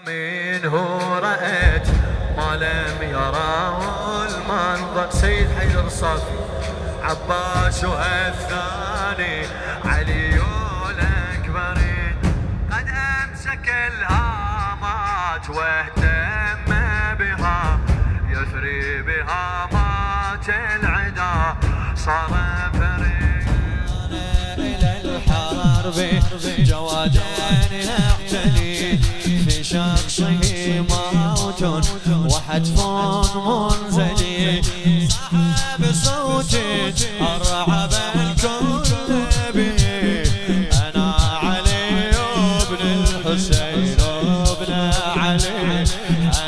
من هو رأيت ما لم يراه المنظر. سيد حيدر الصافي، عباس والثاني علي الأكبر، قد أمسك الهامات واهتم بها، يثري بها مات العدا صار فريق إلى الحرب جوادا يعتني، في شخصه موت وحتف منزلي، صاحب صوتي أرعب الكل به، أنا علي بن الحسين بن علي،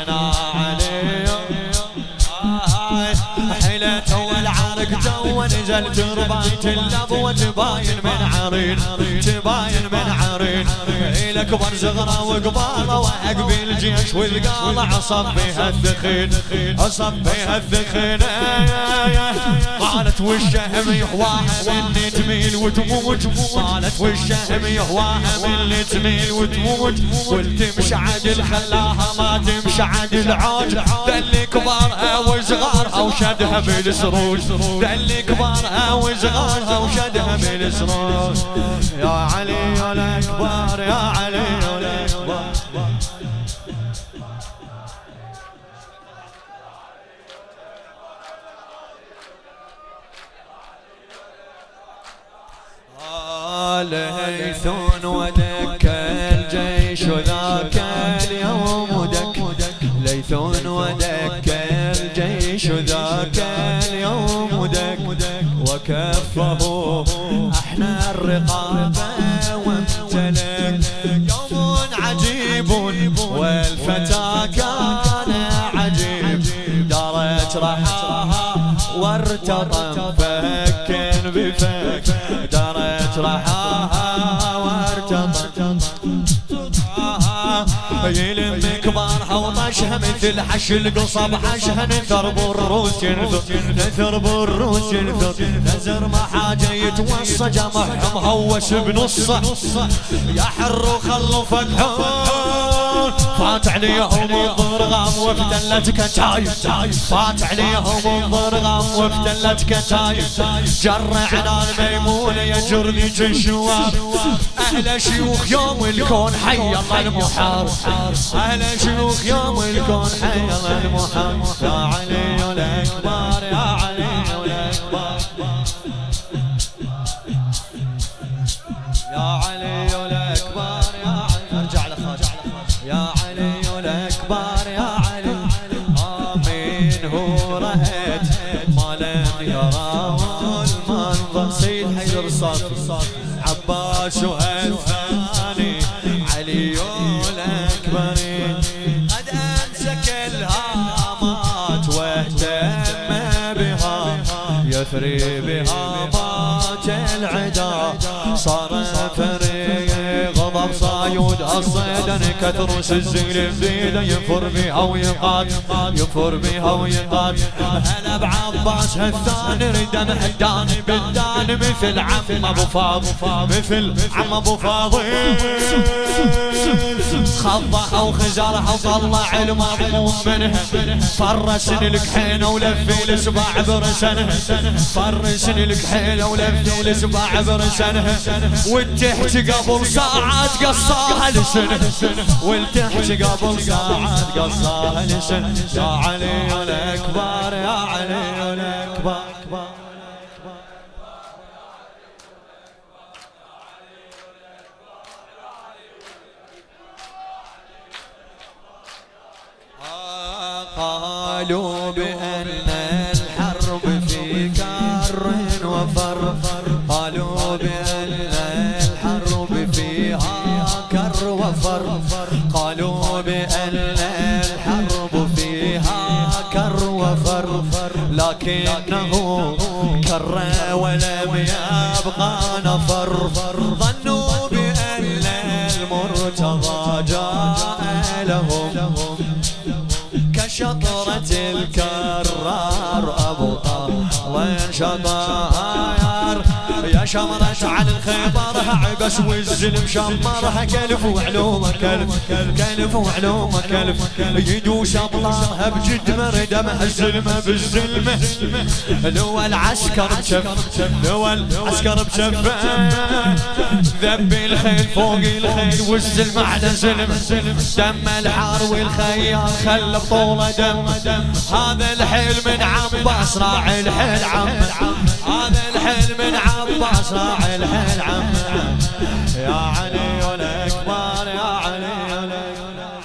أنا علي. حيلة والعرق جو نزل ترباية اللب وتباين من عرين، تباين من عرين، إلى كبر زغرة وقبالة وعقب الجيش والقالع عصب بها الثخين، عصب بها الثخين. قالت والشهم يهواها مني تميل وتموت، قالت والشهم يهواها مني تميل وتموت، والتمشي عدل خلاها ما تمشي عدل عاج، دلي كبارها وصغارها وشدها بالسروج، دلي كبارها وصغارها وشدها بالسروج. يا علي يا الأكبر، يا علي يا الأكبر. ليث ودك الجيش ذاك اليوم دك، ليث ودك الجيش ذاك اليوم دك، وكفه احنى الرقابة وامتلك، يوم عجيب والفتى كان عجيب، دارت رحاها وارتطم فك بفك، دارت رحاها وارتطم يلم كبارها وطاشها مثل حش القصب حشها، نثر بالروس نثر بالروس نزر ما حاجة يتوصى جمعها مهوس بنصه، يا حر وخلوا فتحون، فات عليهم الضرغام وفتلت كتايب، فات عليهم الضرغام وفتلت كتايب، جرعنا الميمون يجر ذيك الشواب، أهل شيوخ يوم الكون حي الله المحارب، أهل شيوخ يوم الكون حي الله المحارب. يا علي الأكبر، يا علي الأكبر، يا علي الأكبر، يا علي. ارجع لخاج، يا علي الأكبر، يا علي. آمين هو رأيت ما لم يراه المنظر. سيد حيدر الصافي، عباس والثاني علي الأكبر، قد أمسك الهامات واهتم بها، يثري بها مات العدا صار فريق، غضب صايود الصيدن كثر الزين بيده، ينفر بها ويقاد، ينفر بها ويقاد، هلا بعباس الثاني ردم الداني بالداني، مثل عم ابو فاضل، مثل عم ابو فاضل، خضها وخزرها وطلع المضمون منها، فرسن الكحينه ولف الاسباع برسنها، فرسن الكحينه ولف الاسباع برسنها، والتحت قبل ساعات قصاها لسنه، والتحت قبل ساعات قصاها لسنه. يا علي الأكبر، يا علي الأكبر. قالوا بأن الحرب في كر وفر، قالوا بأن الحرب فيها كر وفر، قالوا بأن الحرب فيها كر وفر، لكنه كر ولم يبقى نفر، ظنوا بأن المرتضى جاء لهم كشطرة الكرار أبو طه وين شطار، يا شمرة على الخيبر راعي بس والزلم شمرها كلف وعلومه كلف وعلومه كلف يدوس ابلاها بجد مردمها الزلمه بالزلمه لو العسكر بشف لو العسكر بشف ذب الخيل فوق الخيل والزلمه على زلم دم الحار والخيال خلى بطوله دم هذا الحيل من عباس راعي الحيل عم هذا الحيل من عباس راعي الحيل عم يا